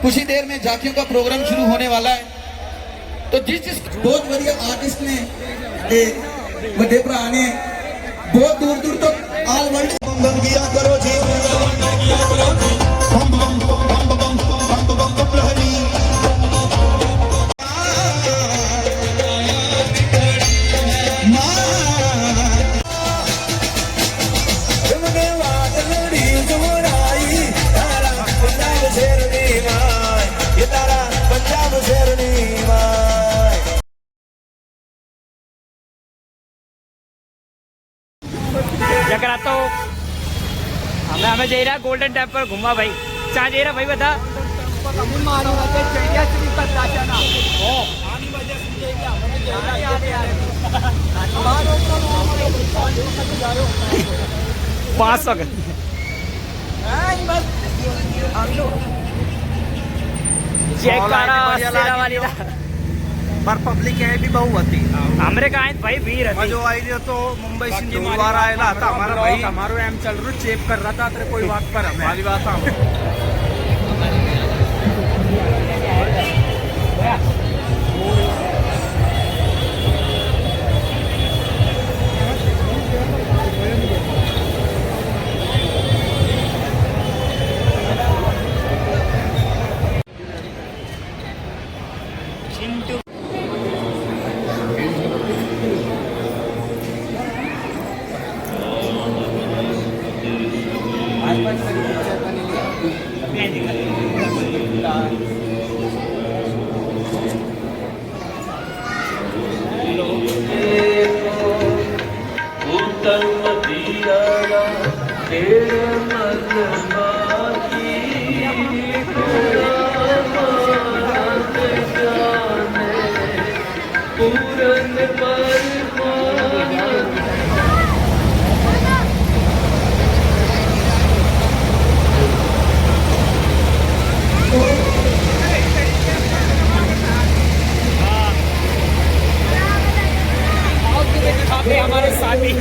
कुछ ही देर में झांकियों का प्रोग्राम शुरू होने वाला है। तो जिस बहुत बढ़िया आर्टिस्ट ने बड़े भरा ने बहुत दूर दूर तक ऑल वर्ल्ड बम किया करो जी, बम बम बम बम बम बम बम लहरी कराता हूँ। हमें जा रहा गोल्डन टेम्पल घूमा भाई। कहाँ जा रहा भाई बता। पाँच सौ चेक करा वाली पर पब्लिक आहे बी बहु होती हमरे का भाई भीड़ है जो आई तो मुंबई से दोबारा आयला था हमारा भाई हमारो एम चल रहा चेक कर रहा था तेरे कोई बात पर हमें वाली बात हमारे साथी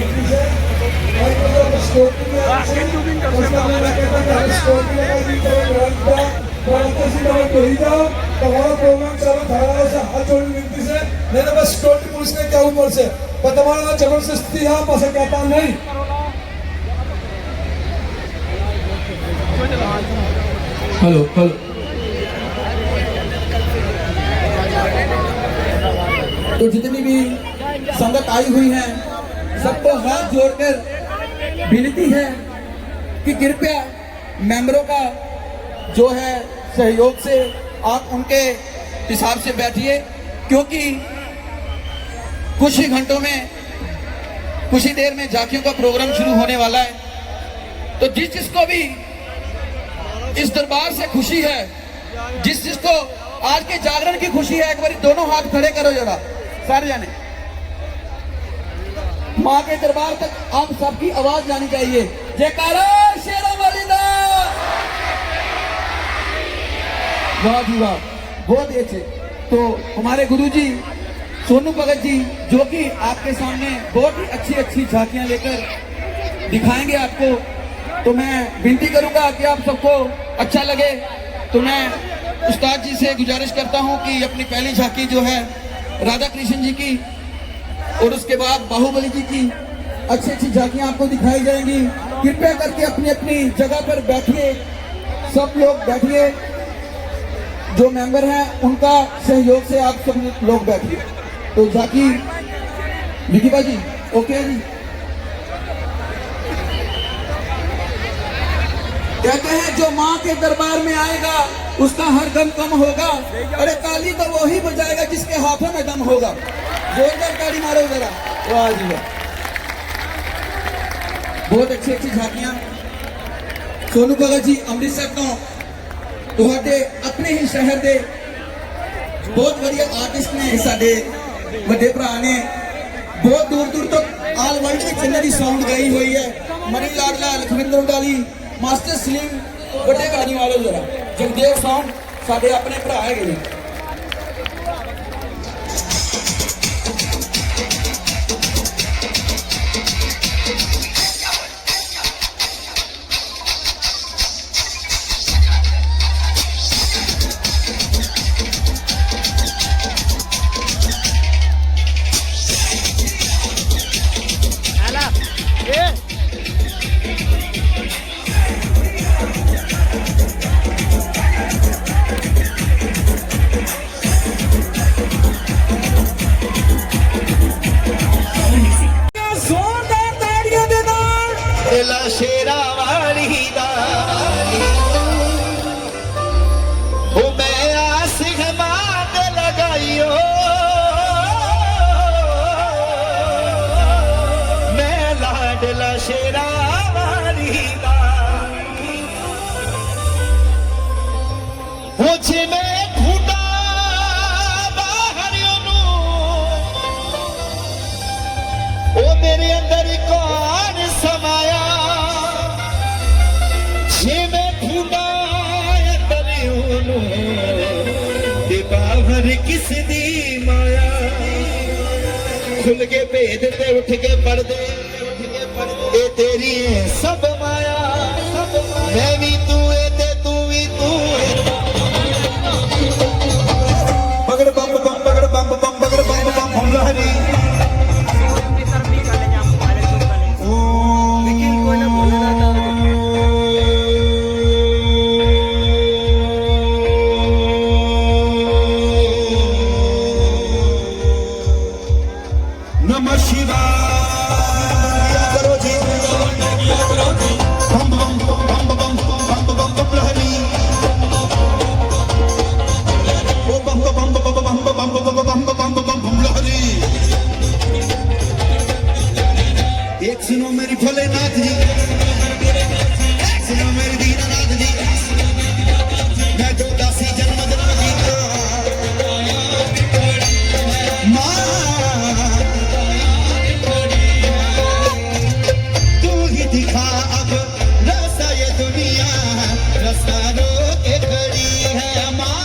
प्रोग्राम चालू था हाथ जोड़ी विनती से नहीं तो बस सिक्योरिटी पुलिस ने क्या ऊपर से पर तुम्हारा जबरदस्ती यहाँ पर कहता नहीं। हेलो हेलो तो जितनी भी संगत आई हुई है सबको हाथ जोड़कर विनती है कि कृपया मेंबरों का जो है सहयोग से आप उनके हिसाब से बैठिए, क्योंकि कुछ ही घंटों में कुछ ही देर में झांकियों का प्रोग्राम शुरू होने वाला है। तो जिसको भी इस दरबार से खुशी है, जिसको आज के जागरण की खुशी है, एक बार दोनों हाथ खड़े करो जरा सारे जाने। माँ के दरबार तक आप सबकी आवाज जानी चाहिए। जयकारा शेरों वाली दा। वाह जी वाह, बहुत ही अच्छे। तो हमारे गुरुजी सोनू भगत जी जो कि आपके सामने बहुत ही अच्छी अच्छी झांकियां लेकर दिखाएंगे आपको, तो मैं विनती करूंगा कि आप सबको अच्छा लगे। तो मैं उस्ताद जी से गुजारिश करता हूं कि अपनी पहली झांकी जो है राधा कृष्ण जी की और उसके बाद बाहुबली जी की अच्छी अच्छी झांकियां आपको दिखाई जाएंगी। कृपया करके अपनी अपनी जगह पर बैठिए, सब लोग बैठिए, जो मेंबर हैं उनका सहयोग से आप सब लोग बैठिए। तो झांकी विकी भाजी ओके जी। कहते हैं जो माँ के दरबार में आएगा उसका हर गम कम होगा। अरे ताली तो वही बजाएगा जिसके हाथों में दम होगा। जोरदार ताली मारो जरा। वाह जी वाह, बहुत अच्छी अच्छी झांकियां। सोनू भगत जी अमृतसर तो तुहाडे अपने ही शहर दे बहुत बढ़िया आर्टिस्ट ने साडे बड़े भरा ने बहुत दूर दूर तक ऑल वर्ल्ड की जिन्हें की साउंड गई हुई है। मनी लाडला लखविंदर डाली मास्टर सलीम बड़े गानी वालों जरा जगदेव साउंड साडे अपने भरा है। लाडला शेरा वाली दा ओ मैं आस मांग लगाइयो मैं लाडला शेरा वाली दा वो जिमें ढूंढा बाहरियों नू ओ मेरे अंदर कौन समाया जिमें ढूंढा अंदरियों नू ते बाहर किस दी माया खुल के भेद ते उठ के पर्दे ए तेरी है सब माया मैं भी तू है ते तू भी तू है बगड़ बम बम बगड़ बम बम बगड़ बम बम हम लहरी अपनी तरफ भी कर ले जहाँ पहले शुरू कर ले लेकिन कोई ना बोलेगा नमः शिवाय करो जी बम बम बम बम बम बम लहरी ओ बम बम बम बम बम बम लहरी एक सुनो मेरी भोलेनाथ जी एक सुनो मेरी दीनानाथ जी मैं तो दासी जन्म जन्म जी का माँ तू ही दिखा अब रास्ता ये दुनिया रास्ता रोके खड़ी है माँ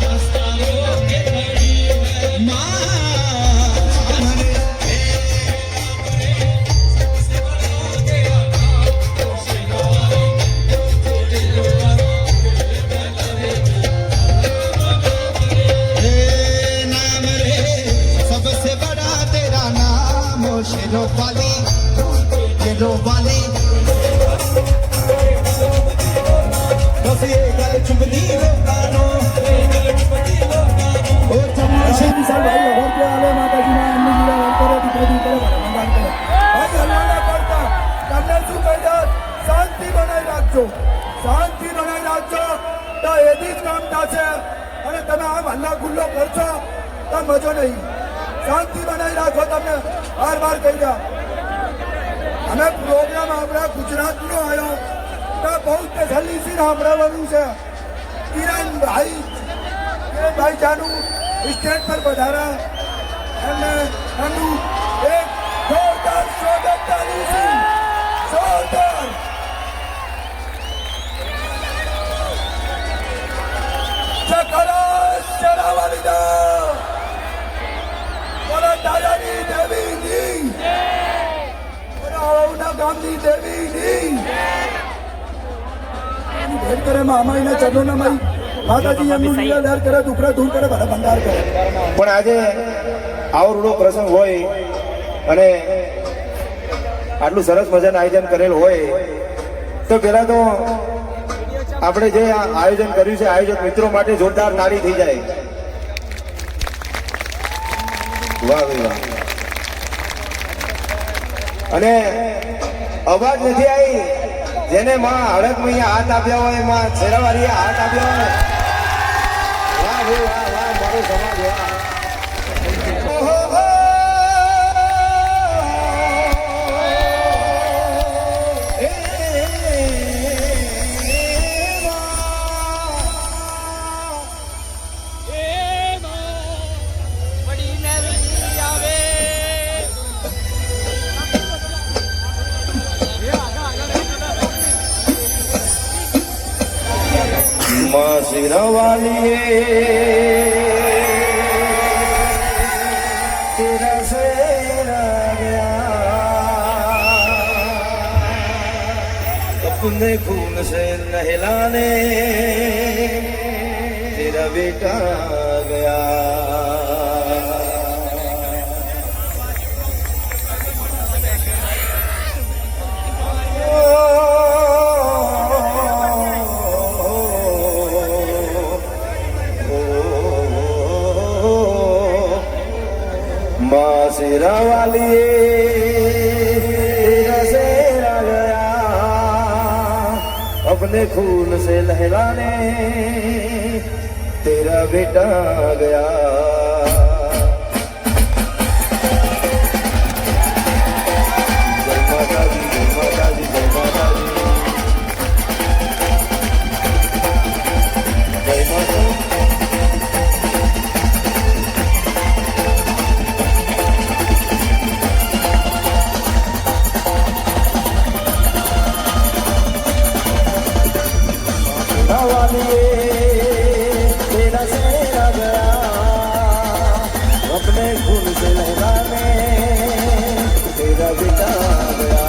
रास्ता रोके खड़ी है माँ नाम रे सबसे बड़ा तेरा नाम ओ शेरों वाली बस ये गल चुभती लोकानो ओ चमाशे विशाल भाई और के आले माता जी ने अन्नी जी ने करे दिखा करे भगवान करे आज हल्ला करता તમને શું કહે શાંતિ બનાવી રાખજો તો એથી જ કામ થશે અને તમે આમ હલ્લા ગુલ્લો કરશો તો મજો નહીં શાંતિ બનાવી રાખો તમને બાર કહી રહ્યા અમે પ્રોગ્રામ આપણા ગુજરાતનો આવ્યો તો બહુ તસલ્લીથી સાંભળવાનું છે કિરણભાઈ જાનું સ્ટેજ પર પધારા એમને એમનું એક જોરદાર સ્વાગત તાલીથી જોરદાર ચકરા શરાવાલી દા બોલો દાદાની દેવીની આવના ગામની દેવીની ભેટ કરે મામાઈને ચડોના માઈ માતાજી એમનું લીલા લહેર કરે દુખરા દૂર કરે ભલે ભંડાર કરે પણ આજે આવો રૂડો પ્રસંગ હોય અને આટલું સરસ મજાનું આયોજન કરેલ હોય તો પહેલા તો આપણે જે આ આયોજન કર્યું છે આયોજક મિત્રો માટે જોરદાર તાળી થઈ જાય વાહ ભાઈ વાહ અને અવાજ નથી આવી જેને માં હડક મૈયા હાથ આપ્યા હોય માં શેરાવાળીએ હાથ આપ્યા હોય વાહ ભાઈ વાહ વાહ મારો સમાજ વાહ बड़ी नरमी आवे माँ शेरावालीए तेरा शेरा गया अपने खून से नहलाने तेरा बेटा गया माँ शेरावाली तेरा शेरा अपने खून से लहराने तेरा बेटा गया। जय माता दी, जय माता दी, जय माता दी, जय माता। तेरा सेरा गया अपने खून से लहराने तेरा बेटा गया।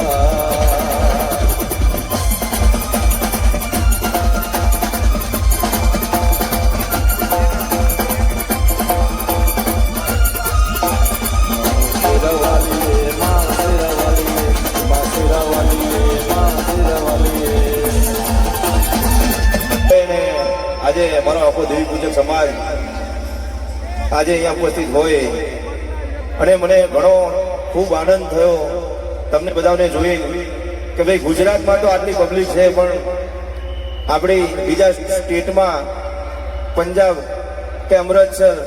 तेरा वाली माँ तेरा वाली माँ तेरा वाली माँ तेरा वाली। આજે મારો આખો દેવી પૂજક સમાજ આજે અહીંયા ઉપસ્થિત હોય અને મને ઘણો ખૂબ આનંદ થયો તમને બધાને જોઈ કે ભાઈ ગુજરાતમાં તો આટલી પબ્લિક છે પણ આપણી બીજા સ્ટેટમાં પંજાબ કે અમૃતસર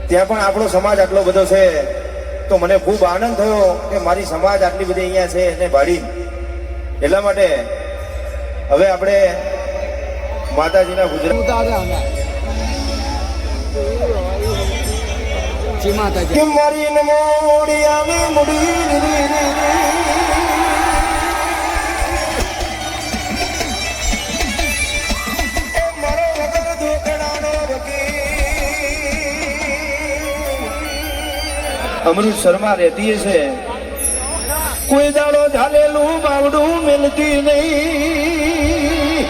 ત્યાં પણ આપણો સમાજ આટલો બધો છે તો મને ખૂબ આનંદ થયો કે મારી સમાજ આટલી બધી અહીંયા છે એને ભાડી એટલા માટે હવે આપણે માતાજીના ગુજરાત કે મારી નમોડી આવી મુડી મારો વગર ધોકડાનો અમૃતસરમાં રહેતી છે કોઈ દાડો ઝાલેલું બાવડું મિલતી નહીં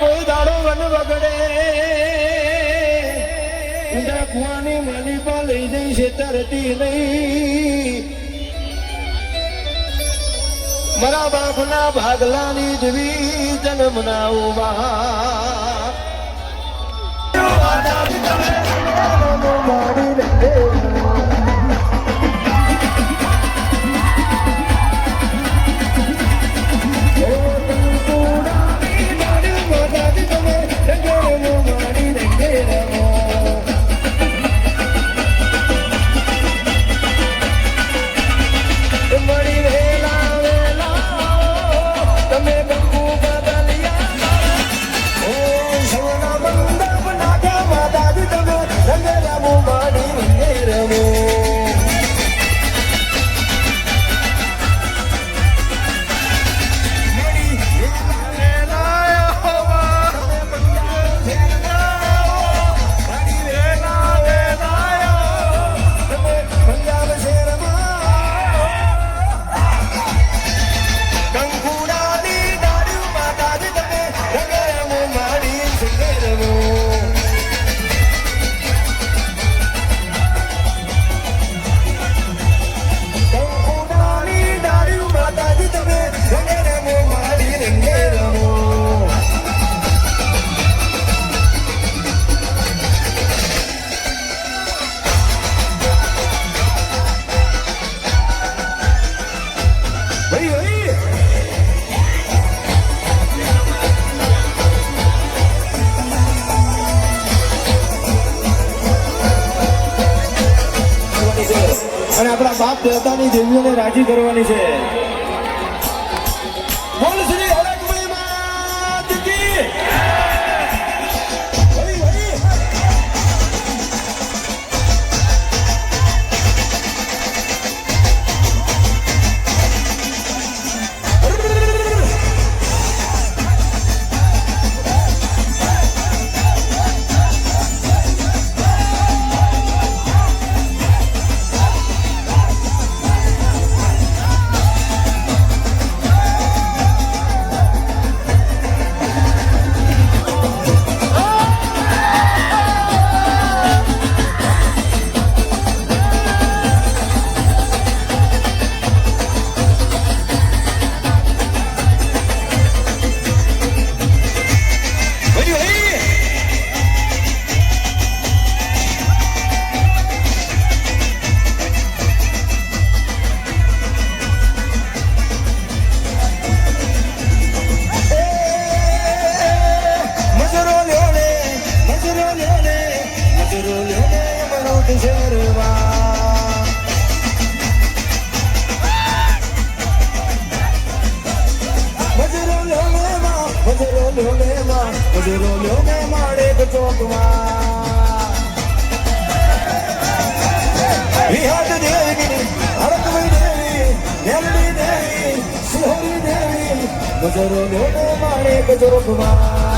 કોઈ દાડો વન વગડે ઊંડા કુવાની માલી પા લઈ જઈ છે તરતી નહીં મારા બાપના ભાગલાની જવી જન્મના ઉભા અને આપણા બાપ દેવતાની દેવીઓને રાજી કરવાની છે. બોલ શ્રી હરકભાઈ માત કી. મજૂરો લ્યો ને માડે ચોકમાં વિહાદ દેવી હરકવી દેવી મેલડી દેવી સિહોરી દેવી મજૂરો લ્યો ને માડે ચોકમાં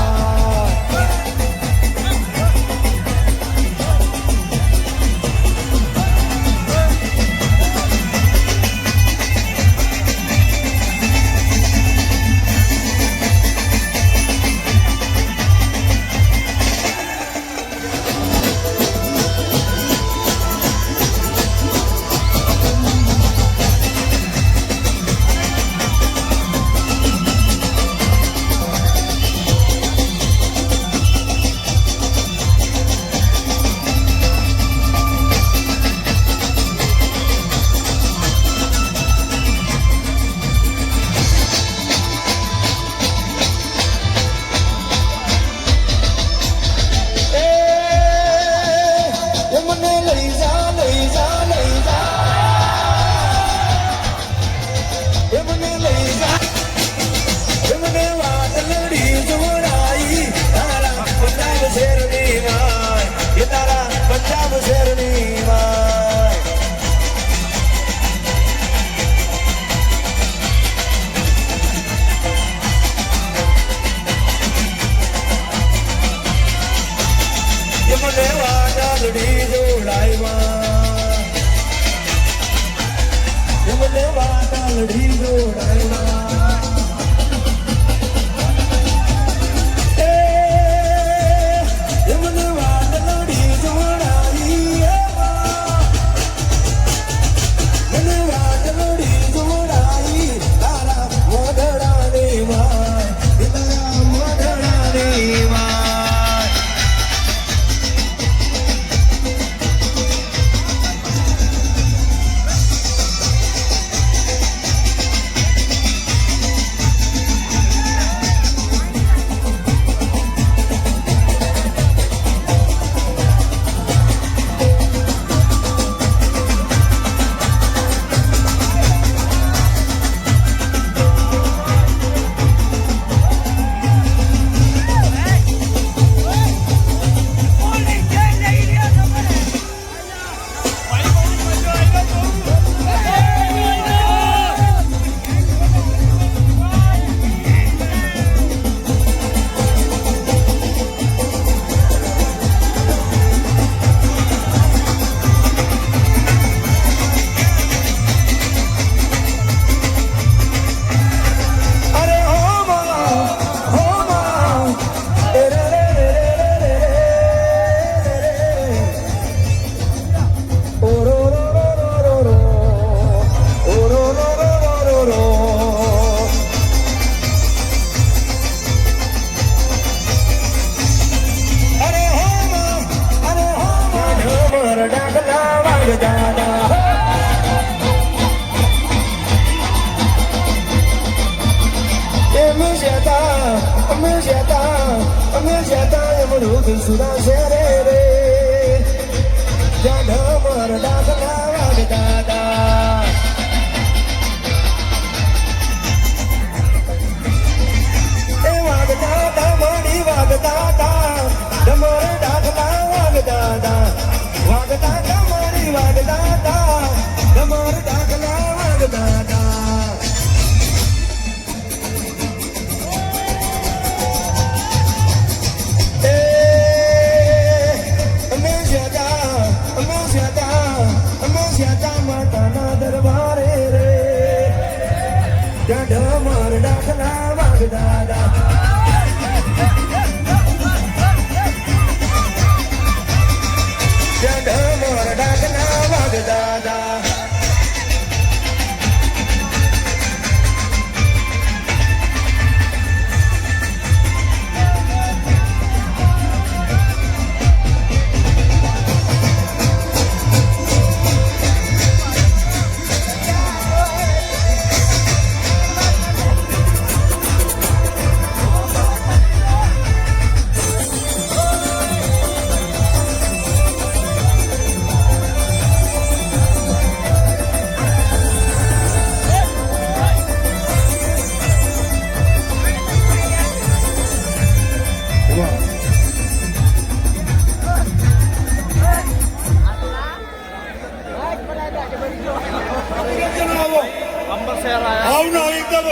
શહેર આયા આવ ના એકદમ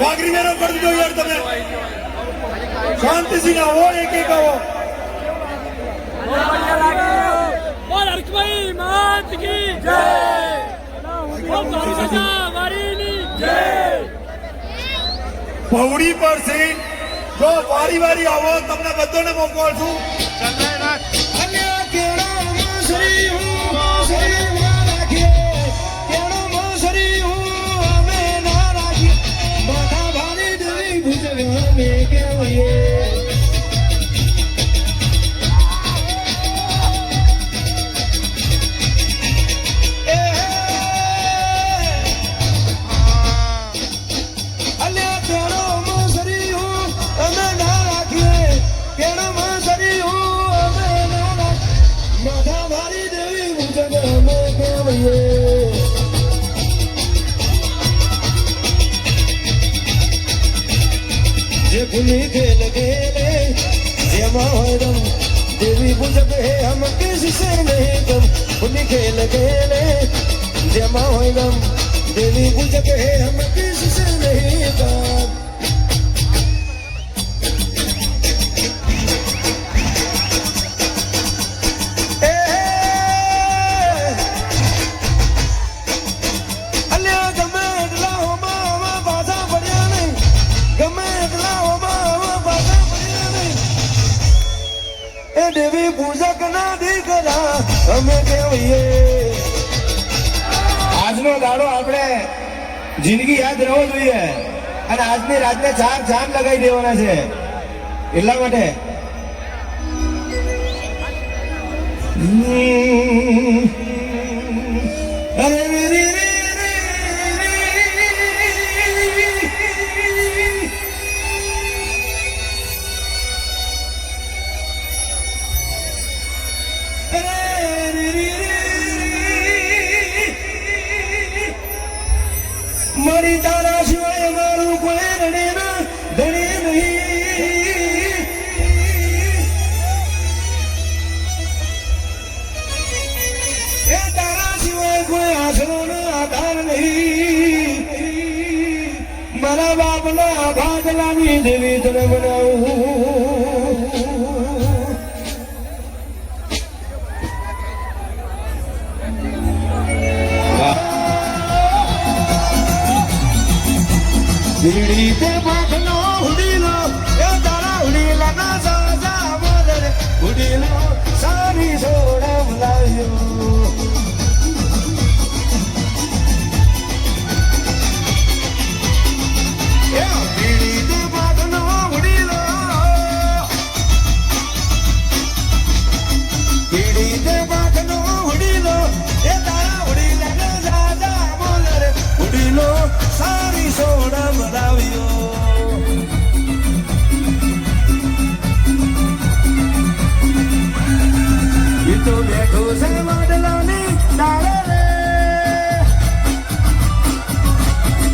વાગરી મેરો કરી દો યાર તમે શાંતિથી ના હો એક એક આવો બોલ હર્ષભાઈ માત કી જય બોલ દ્વારકા વારીની જય પૌડી પર છે જો વારી વારી આવો તમને બધાને મોકો આપું અલ્યા કેળો મોસરી હું મોસરી ના રાખીએ કેળો મોસરી હું અમે ના રાખીએ માથા ભારી દેવી ભુજવા મે કેવીએ અલ્યા કેળો મોસરી હું અમે ના રાખીએ કેળો મોસરી હું અમે ના રાખીએ માથા ભારી દેવી ભુજવા મે કેવીએ જે ભૂલી ખેલ ખેલે જેમાં હોય રમ દેવી પૂજક હે હમ કિસસે નહીં કમ ભૂલી ખેલ ખેલે જેમાં હોય રમ દેવી પૂજક હે હમ કિસસે નહીં કમ અલ્યા ગમે એટલા હોમાં પાછા પડ્યા નહીં ગમે એટલા હોમાં પાછા પડ્યા નહીં એ દેવી પૂજક ના દીકરા અમે કેવીએ આજનો દાડો આપણે જિંદગી યાદ રહેવો જોઈએ અને આજની રાતને 4 જામ લગાવી દેવાના છે એટલા માટે અરે રે રે મારી તારા સિવાય મારું કોઈ રડે ના ધણે નહીં એ તારા સિવાય કોઈ આશરો નો આધાર નહીં મારા બાપના ભાગલાની દેવી તને બનાવું બીડી તે ભાગનો ઉડીલો એ તારા ઉડીલા ના સાજા બોલે ઉડીલો સારી સોડા બોલાવ્યો એ બીડી તે ભાગનો ઉડીલો બીડી તે ભાગનો ઉડીલો એ તારા ઉડીલા ના સાજા બોલે ઉડીલો સારી સોડા બોલાવ્યો ઈ તો બેઠો છે વાડલાની ડાળે રે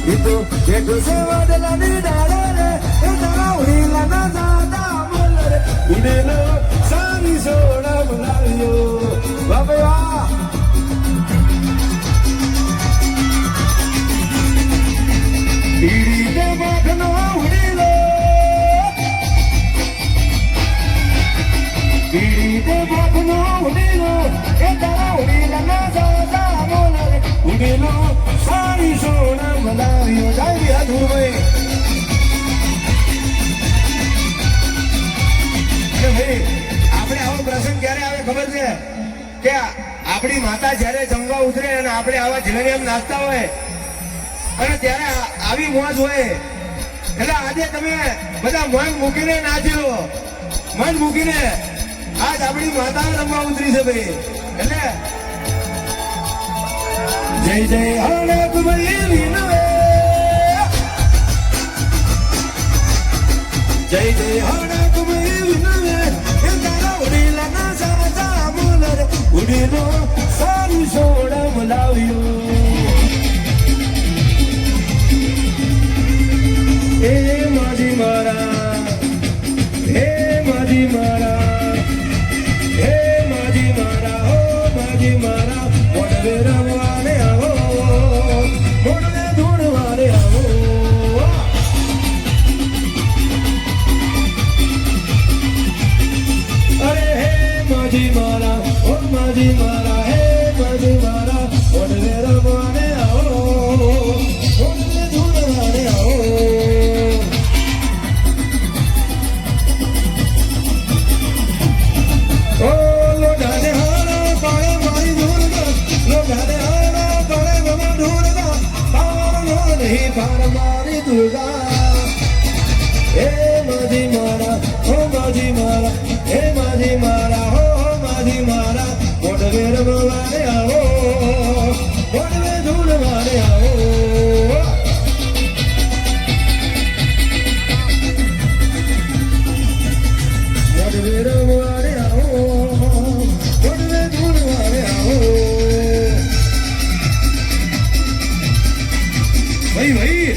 ઈ તો બેઠો છે વાડલાની ડાળે રે એ તારા ઉડીલા ના જાતા બોલ રે ઉડીલો સારી સોડા બોલાવ્યો વાહ ભાઈ વાહ બીડી તે ભાગનો ઉડીલો બીડી તે ભાગનો ઉડીલો એ તારા ઉડીલા ના સાજા બોલ રે ઉડીલો સારી સોના બોલાવ્યો જાય અધુભાઈ કે ભાઈ આપણે આવો પ્રસંગ ક્યારે આવે ખબર છે કે આપણી માતા જ્યારે જમવા ઉતરે અને આપણે આવા જીવન નાચતા હોય અને ત્યારે આવી મોજ હોય એટલે આજે તમે બધા મન મૂકીને નાચ્યો મન મૂકીને આજ આપણી માતા રમવા ઉતરી છે ભાઈ એટલે જય જય હણક ભાઈ વિનવે જય જય હણક ભાઈ વિનવે એ તારા ઉડીલા ના સાજા બોલ રે ઉડીલો સારી સોડા બોલાવ્યો એ માજી મારા હે માજી મારા હે માજી મારા હો માજી મારા મોડવે રમવાને આવો મોડવે ધૂણવાને નહીં પાર મારી દુર્ગા હે માજી મારા હો માજી મારા હે માજી મારા હો માજી મારા મોઢવે રમવાને આવો મોઢવે ધૂળવાને આવો મોઢવે રમવાને આવો મોઢવે ધૂળવાને આવો ભાઈ ભાઈ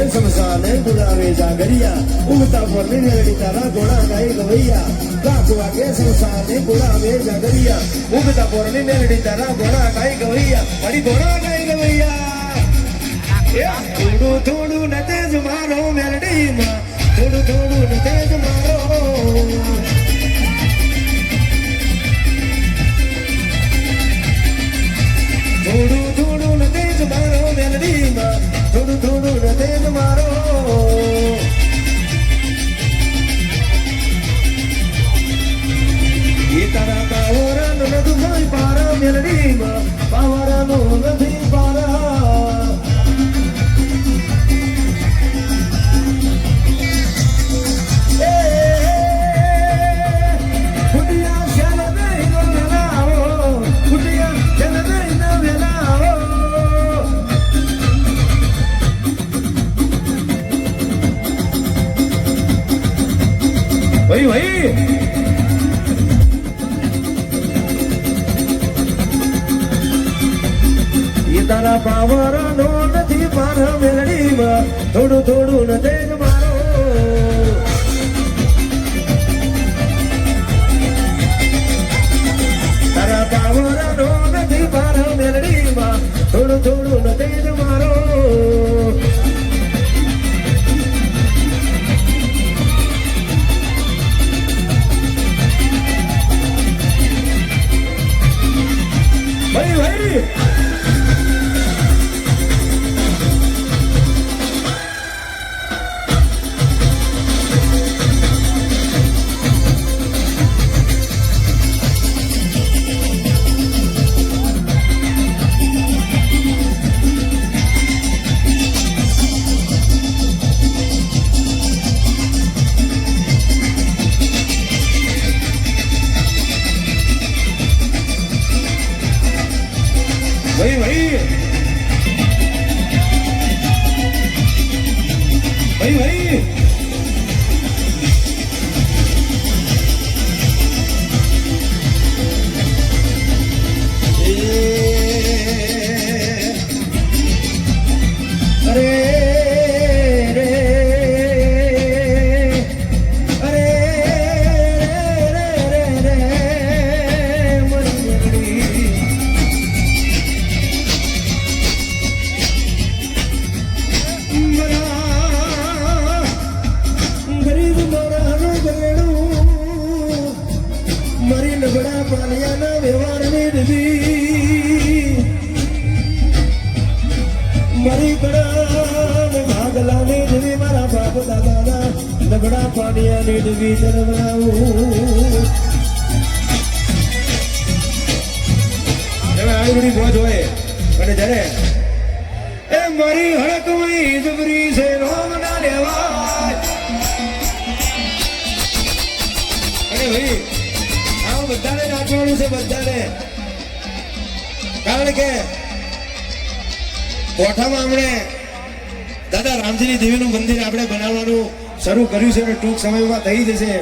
સમસાને ગુલાવે જાગરિયા ઉગતા પરને મેરડી તારા ઘોડા ગાઈ ગવૈયા લાખ વાગે સમસાને ગુલાવે જાગરિયા ઉગતા પરને મેરડી તારા ઘોડા ગાઈ ગવૈયા મારી ઘોડા ગાઈ ગવૈયા થોડું થોડું ન તેજ મારો મેરડીમાં થોડું થોડું ન તેજ મારો થોડું થોડું ન તેજ મારો મેરડીમાં થોડું થોડું ન તેજ મારો એ તારા પાવરાનો નથી કોઈ પારા મેલડીમાં પાવરાનો નથી પારા ફૂટિયા શેલ નહીં નો વેલાવો ફૂટિયા શેલ નહીં નો વેલાવો ભાઈ ભાઈ એ તારા પાવરાનો નથી મારા મેલડીમાં થોડું થોડું ન તેજ મારો તારા પાવરાનો નથી મારા મેલડીમાં થોડું થોડું ન તેજ મારો ભાઈ ભાઈ ભાઈ ભાઈ અરે રે અરે રે ગરીબ મોરાનું ગળું મરી નબળા પાલિયાના વ્યવહારની ડબી મરી ગળા ભાગલાની ડબી મારા બાપ દાદાના નબળા પાલિયાની ડબી જન્માવું આવી બધી મોજ હોય અને જ્યારે એ મારી હળકવી જબરી છે રોમ ના લેવાય. અને ભાઈ આ બધાને નાચવાનું છે, બધાને. કારણ કે કોઠામાં આપણે દાદા રામજીની દેવીનું મંદિર આપણે બનાવવાનું શરૂ કર્યું છે અને ટૂંક સમયમાં થઈ જશે.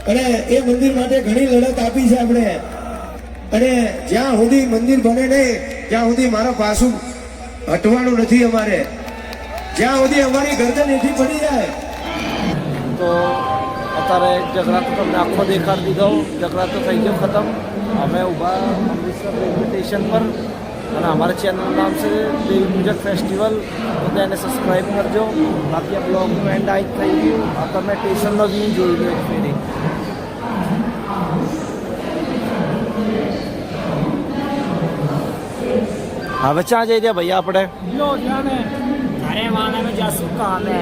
અને એ મંદિર માટે ઘણી લડત આપી છે આપણે. અને જ્યાં સુધી મંદિર બને નહીં ત્યાં સુધી મારા પાછું હટવાનું નથી અમારે. જ્યાં સુધી અમારી ગરદન હેઠી પડી જાય. તો અત્યારે જગરાતો તમને આખો દેખાડી દીધો. જગરાતો થઈ ગયો ખતમ. અમે ઊભા અમૃતસર રેલવે સ્ટેશન પર અને અમારા ચેનલનું નામ છે દેવી પૂજક ફેસ્ટિવલ. તો તેને સબસ્ક્રાઈબ કરજો. બાકી આ બ્લોગનું એન્ડ આઈ થઈ ગયું. આ તમે સ્ટેશનનો વ્યૂ જોઈ લો એક ફેરી. હવે ક્યાં જઈ રહ્યા ભૈયા આપણે? અરે વાને જાસુ કામે